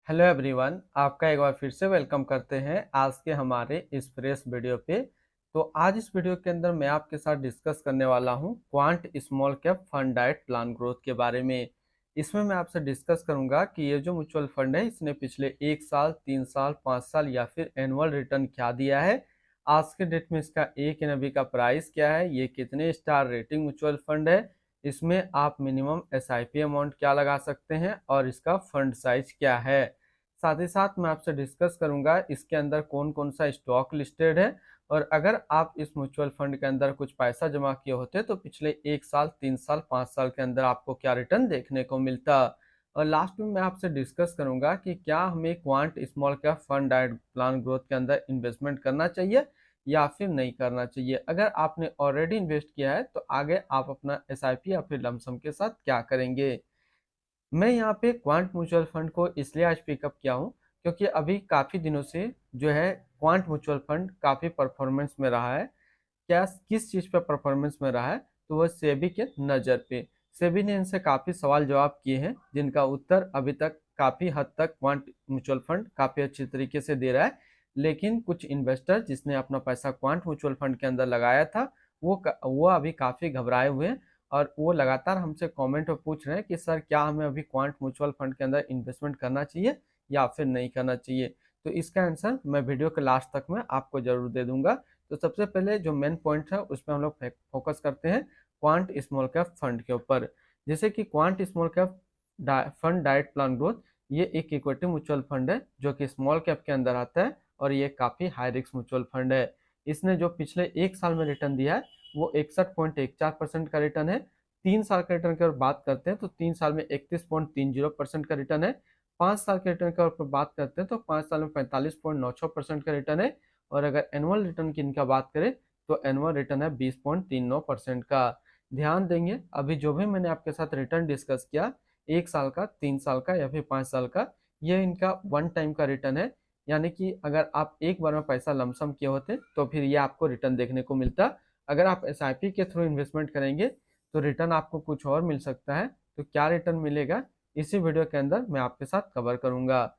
Hello everyone, आपका एक बार फिर से वेलकम करते हैं आज के हमारे इस फ्रेश वीडियो पे। तो आज इस वीडियो के अंदर मैं आपके साथ डिस्कस करने वाला हूं quant small cap fund diet plan growth के बारे में। इसमें मैं आपसे डिस्कस करूंगा कि ये जो म्यूचुअल फंड है इसने पिछले 1 साल, 3 साल, 5 साल या फिर एनुअल रिटर्न क्या दिया है, आज के डेट में इसका एक एनएवी का प्राइस क्या है, ये कितने स्टार रेटिंग म्यूचुअल फंड है, इसमें आप मिनिमम एसआईपी अमाउंट क्या लगा सकते हैं और इसका फंड साइज क्या है। साथ ही साथ मैं आपसे डिस्कस करूंगा इसके अंदर कौन कौन सा स्टॉक लिस्टेड है, और अगर आप इस म्यूचुअल फंड के अंदर कुछ पैसा जमा किए होते तो पिछले 1 साल, 3 साल, 5 साल के अंदर आपको क्या रिटर्न देखने को मिलता। और लास्ट में मैं आपसे डिस्कस करूंगा कि क्या हमें quant small cap fund diet plan growth के अंदर इन्वेस्टमेंट करना चाहिए या फिर नहीं करना चाहिए। अगर आपने ऑलरेडी इन्वेस्ट किया है तो आगे आप अपना एसआईपी या फिर लमसम के साथ क्या करेंगे। मैं यहाँ पे क्वांट म्यूचुअल फंड को इसलिए आज पिकअप किया हूँ क्योंकि अभी काफ़ी दिनों से जो है क्वांट म्यूचुअल फंड काफ़ी परफॉर्मेंस में रहा है। क्या किस चीज़ पे परफॉर्मेंस में रहा है, तो वह सेबी के नज़र पे। सेबी ने इनसे काफ़ी सवाल जवाब किए हैं जिनका उत्तर अभी तक काफ़ी हद तक क्वांट म्यूचुअल फंड काफ़ी अच्छी तरीके से दे रहा है। लेकिन कुछ इन्वेस्टर जिसने अपना पैसा क्वांट म्यूचुअल फंड के अंदर लगाया था वो अभी काफ़ी घबराए हुए हैं, और वो लगातार हमसे कमेंट में पूछ रहे हैं कि सर क्या हमें अभी क्वांट म्यूचुअल फंड के अंदर इन्वेस्टमेंट करना चाहिए या फिर नहीं करना चाहिए। तो इसका आंसर मैं वीडियो के लास्ट तक में आपको जरूर दे दूंगा। तो सबसे पहले जो मेन पॉइंट है उस पर हम लोग फोकस करते हैं क्वांट स्मॉल कैप फंड के ऊपर। जैसे कि quant small cap fund diet plan growth, ये एक इक्विटी म्यूचुअल फंड है जो कि स्मॉल कैप के अंदर आता है, और ये काफ़ी हाई रिस्क म्यूचुअल फंड है। इसने जो पिछले 1 साल में रिटर्न दिया है वो 61.14% का रिटर्न है। 3 साल के रिटर्न की अगर बात करते हैं तो 3 साल में 31.30% का रिटर्न है। 5 साल के रिटर्न की ऊपर बात करते हैं तो 5 साल में 45.96% का रिटर्न है। और अगर एनुअल रिटर्न की इनका बात करें तो एनुअल रिटर्न है 20.39% का। ध्यान देंगे अभी जो भी मैंने आपके साथ रिटर्न डिस्कस किया, 1 साल का, 3 साल का या फिर 5 साल का, ये इनका वन टाइम का रिटर्न है। यानी कि अगर आप एक बार में पैसा लमसम किए होते तो फिर ये आपको रिटर्न देखने को मिलता। अगर आप एसआईपी के थ्रू इन्वेस्टमेंट करेंगे तो रिटर्न आपको कुछ और मिल सकता है। तो क्या रिटर्न मिलेगा इसी वीडियो के अंदर मैं आपके साथ कवर करूंगा।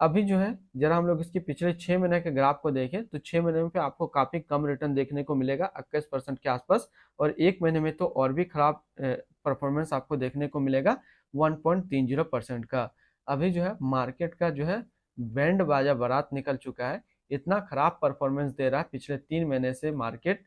अभी जो है जरा हम लोग इसके पिछले 6 महीने के ग्राफ को देखें तो 6 महीने में पे आपको काफी कम रिटर्न देखने को मिलेगा, 21% के आसपास। और एक महीने में तो और भी खराब परफॉर्मेंस आपको देखने को मिलेगा, 1.30% का। अभी जो है मार्केट का जो है बैंड बाजा बारात निकल चुका है। इतना खराब परफॉर्मेंस दे रहा है पिछले 3 महीने से मार्केट।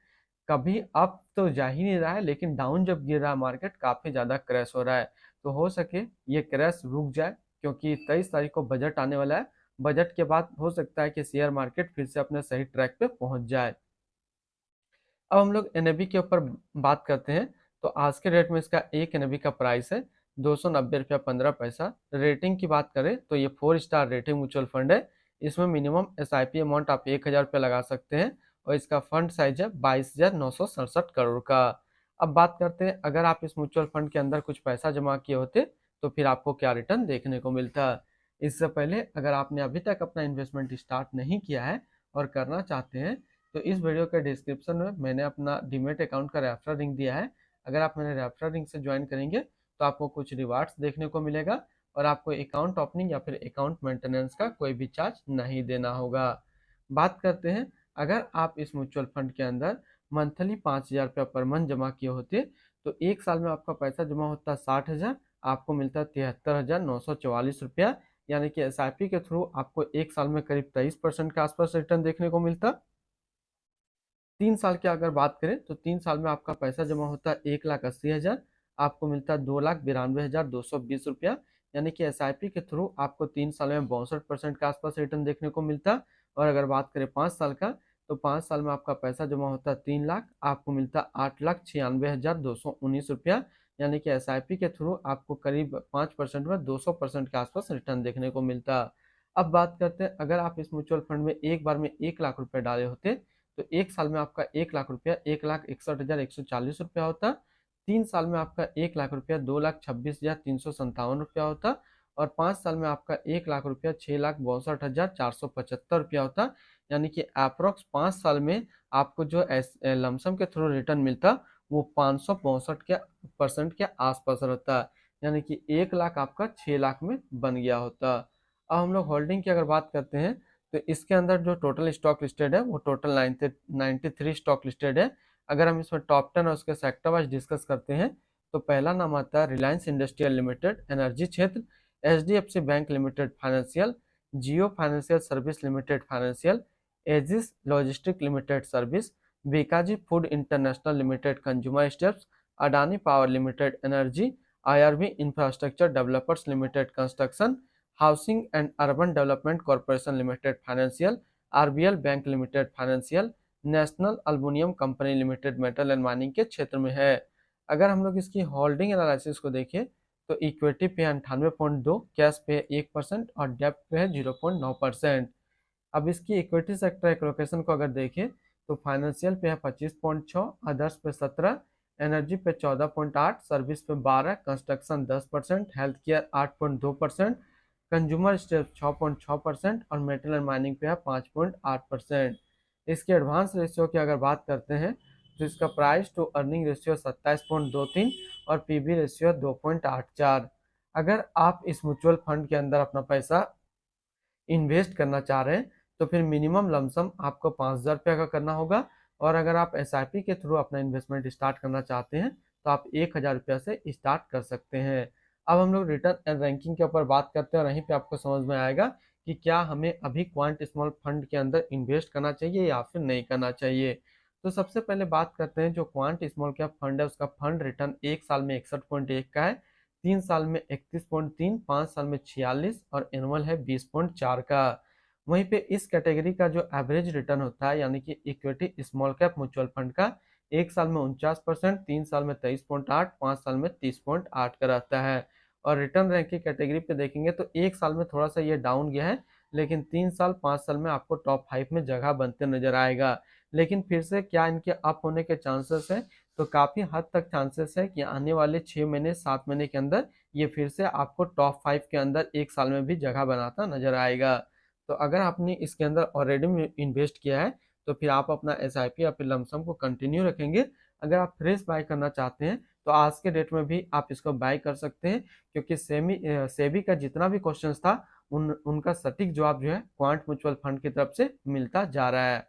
कभी अप तो जा ही नहीं रहा है, लेकिन डाउन जब गिर रहा है मार्केट काफी ज्यादा क्रैश हो रहा है। तो हो सके ये क्रैश रुक जाए क्योंकि 23 तारीख को बजट आने वाला है। बजट के बाद हो सकता है कि शेयर मार्केट फिर से अपने सही ट्रैक पे पहुंच जाए। अब हम लोग एनएबी के ऊपर बात करते हैं। तो आज के डेट में इसका एक एनएबी का प्राइस है 290 रुपया 15 पैसा। रेटिंग की बात करें तो ये 4 स्टार रेटिंग म्यूचुअल फंड है। इसमें मिनिमम एसआईपी अमाउंट आप 1,000 रुपया लगा सकते हैं, और इसका फंड साइज है 22,967 करोड़ का। अब बात करते हैं अगर आप इस म्यूचुअल फंड के अंदर कुछ पैसा जमा किए होते तो फिर आपको क्या रिटर्न देखने को मिलता। इससे पहले अगर आपने अभी तक अपना इन्वेस्टमेंट स्टार्ट नहीं किया है और करना चाहते हैं तो इस वीडियो के डिस्क्रिप्शन में मैंने अपना डीमेट अकाउंट का रेफरल लिंक दिया है। अगर आप मेरे रेफरल लिंक से ज्वाइन करेंगे तो आपको कुछ रिवार्ड्स देखने को मिलेगा, और आपको अकाउंट ओपनिंग या फिर अकाउंट मेंटेनेंस का कोई भी चार्ज नहीं देना होगा। बात करते हैं अगर आप इस म्यूचुअल फंड के अंदर मंथली 5,000 रुपया पर मंथ जमा किए होते तो 1 साल में आपका पैसा जमा होता 60,000, आपको मिलता 73,944 रुपया। यानी कि एसआईपी के थ्रू आपको 1 साल में करीब 23% के आसपास रिटर्न देखने को मिलता। 3 साल की अगर बात करें तो 3 साल में आपका पैसा जमा होता है 1,80,000, आपको मिलता है 2,92,220 रुपया। यानी कि एसआईपी के थ्रू आपको 3 साल में 62% के आसपास रिटर्न देखने को मिलता। और अगर बात करें 5 साल का, तो 5 साल में आपका पैसा जमा होता है 3 लाख, आपको मिलता है 8,96,219 रुपया। यानी कि एसआईपी के थ्रू आपको करीब 5% में 200% के आसपास रिटर्न देखने को मिलता। अब बात करते हैं अगर आप इस म्यूचुअल फंड में एक बार में 1 लाख रुपए डाले होते तो 1 साल में आपका 1 लाख रुपया 1,61,140 रुपया होता। 3 साल में आपका 1 लाख रुपया 2,26,357 रुपया होता। और 5 साल में आपका 1 लाख रुपया 6,62,475 रुपया होता। यानी कि अप्रोक्स 5 साल में आपको जो लमसम के थ्रू रिटर्न मिलता वो 562 के परसेंट के आसपास रहता। यानी कि 1 लाख आपका 6 लाख में बन गया होता। अब हम लोग होल्डिंग की अगर बात करते हैं तो इसके अंदर जो टोटल स्टॉक लिस्टेड है वो टोटल 93 स्टॉक लिस्टेड है। अगर हम इसमें टॉप 10 और उसके सेक्टर वाइज डिस्कस करते हैं तो पहला नाम आता है रिलायंस इंडस्ट्रियल लिमिटेड एनर्जी क्षेत्र, HDFC bank limited financial, Jio financial service limited financial, edges logistic limited service, Bikaji food international limited consumer steps, Adani power limited energy, IRB infrastructure developers limited construction, housing and urban development corporation limited financial, RBL bank limited financial, national aluminium company limited metal and mining के क्षेत्र में है। अगर हम लोग इसकी holding analysis को देखें तो इक्विटी पे 98.2, कैश पे 1% और डेप्ट पे है 0.9%। अब इसकी इक्विटी सेक्टर एलोकेशन को अगर देखें तो फाइनेंशियल पे है 25.6, अदर्स पे 17, एनर्जी पे 14.8, सर्विस पे 12, construction 10%, health care 8.2%, consumer state 6.6% और मेटल एंड माइनिंग पे है 5.8%। इसके एडवांस रेशियो की अगर बात करते हैं तो इसका प्राइस टू अर्निंग रेशियो 27.23 और पीबी रेशियो 2.84। अगर आप इस म्यूचुअल फंड के अंदर अपना पैसा इन्वेस्ट करना चाह रहे हैं तो फिर मिनिमम लमसम आपको 5,000 रुपये का करना होगा, और अगर आप SIP के थ्रू अपना इन्वेस्टमेंट स्टार्ट करना चाहते हैं तो आप 1,000 रुपये से स्टार्ट कर सकते हैं। अब हम लोग रिटर्न एंड रैंकिंग के ऊपर बात करते हैं और यहीं पे आपको समझ में आएगा कि क्या हमें अभी क्वांट स्मॉल फंड के अंदर इन्वेस्ट करना चाहिए या फिर नहीं करना चाहिए। तो सबसे पहले बात करते हैं जो क्वांट स्मॉल कैप फंड है उसका फंड रिटर्न 1 साल में 61.1 का है, 3 साल में 31.3, 5 साल में 46 और एनुअल है 20.4 का। वहीं पे इस कैटेगरी का जो एवरेज रिटर्न होता है यानी कि equity small cap mutual fund का 1 साल में 49%, 3 साल में 23.8, 5 साल में 30.8 का रहता है। और रिटर्न रैंक की कैटेगरी पे देखेंगे तो 1 साल में थोड़ा सा ये डाउन गया है, लेकिन 3 साल 5 साल में आपको टॉप 5 में जगह बनते नजर आएगा। लेकिन फिर से क्या इनके अप होने के चांसेस है, तो काफी हद तक चांसेस है कि आने वाले 6 महीने 7 महीने के अंदर ये फिर से आपको टॉप 5 के अंदर 1 साल में भी जगह बनाता नजर आएगा। तो अगर आपने इसके अंदर ऑलरेडी इन्वेस्ट किया है तो फिर आप अपना SIP या फिर लमसम को कंटिन्यू रखेंगे। अगर आप फ्रेश बाय करना चाहते हैं तो आज के डेट में भी आप इसको बाय कर सकते हैं, क्योंकि सेबी का जितना भी क्वेश्चन था उनका सटीक जवाब जो है क्वांट म्यूचुअल फंड की तरफ से मिलता जा रहा है।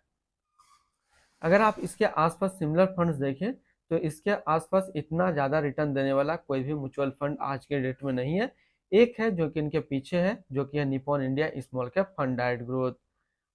अगर आप इसके आसपास सिमिलर फंड्स देखें तो इसके आसपास इतना ज़्यादा रिटर्न देने वाला कोई भी म्यूचुअल फंड आज के डेट में नहीं है। एक है जो कि इनके पीछे है, जो कि है Nippon India small cap fund direct growth.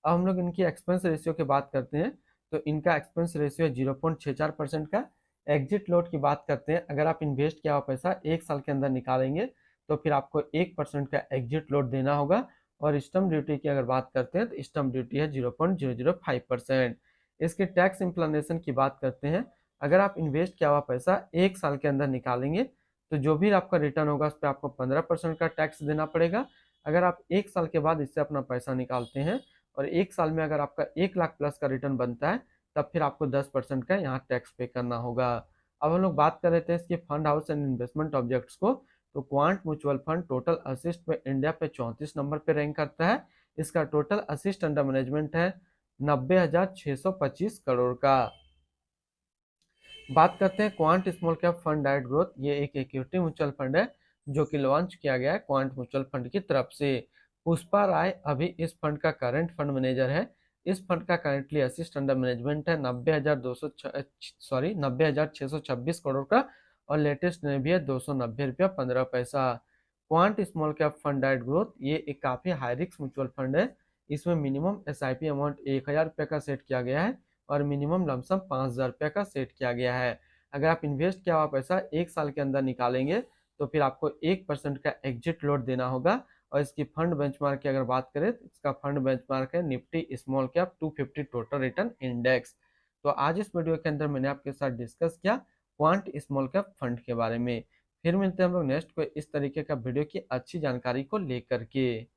अब हम लोग इनकी एक्सपेंस रेशियो की बात करते हैं तो इनका एक्सपेंस रेशियो है 0.64% का। एग्जिट लोड की बात करते हैं, अगर आप इन्वेस्ट किया हुआ पैसा 1 साल के अंदर निकालेंगे तो फिर आपको 1% का एग्जिट लोड देना होगा। और स्टम्प ड्यूटी की अगर बात करते हैं तो स्टम्प ड्यूटी है 0.005%। इसके टैक्स इम्प्लानेशन की बात करते हैं, अगर आप इन्वेस्ट किया हुआ पैसा 1 साल के अंदर निकालेंगे तो जो भी आपका रिटर्न होगा उस पर आपको 15% का टैक्स देना पड़ेगा। अगर आप 1 साल के बाद इससे अपना पैसा निकालते हैं और 1 साल में अगर आपका 1 लाख प्लस का रिटर्न बनता है तब फिर आपको 10% का यहाँ टैक्स पे करना होगा। अब हम लोग बात कर रहे थे इसके fund house and investment objects को, तो quant mutual fund total assist पे इंडिया पे 34 नंबर पे रैंक करता है। इसका टोटल असिस्ट अंडर मैनेजमेंट है 90,625 करोड़ का। बात करते हैं quant small cap fund direct growth, ये एक इक्विटी म्यूचुअल फंड है जो कि लॉन्च किया गया है क्वांट म्यूचुअल फंड की तरफ से। पुष्पा राय अभी इस फंड का करंट फंड मैनेजर है। इस फंड का करंटली असिस्ट अंडर मैनेजमेंट है 90,626 करोड़ का, और लेटेस्ट में भी है 290 रुपया 15 पैसा। Quant small cap fund direct growth ये एक काफी हाई रिस्क म्यूचुअल फंड है। इसमें मिनिमम SIP अमाउंट 1,000 रुपये का सेट किया गया है और मिनिमम लमसम 5,000 रुपये का सेट किया गया है। अगर आप इन्वेस्ट किया हुआ पैसा 1 साल के अंदर निकालेंगे तो फिर आपको 1% का एग्जिट लोड देना होगा। और इसकी फंड बेंचमार्क की अगर बात करें तो इसका फंड बेंचमार्क है Nifty small cap 250 total return index. तो आज इस वीडियो के अंदर मैंने आपके साथ डिस्कस किया क्वांट स्मॉल कैप फंड के बारे में। फिर मिलते हैं हम लोग नेक्स्ट को इस तरीके का वीडियो की अच्छी जानकारी को लेकर के।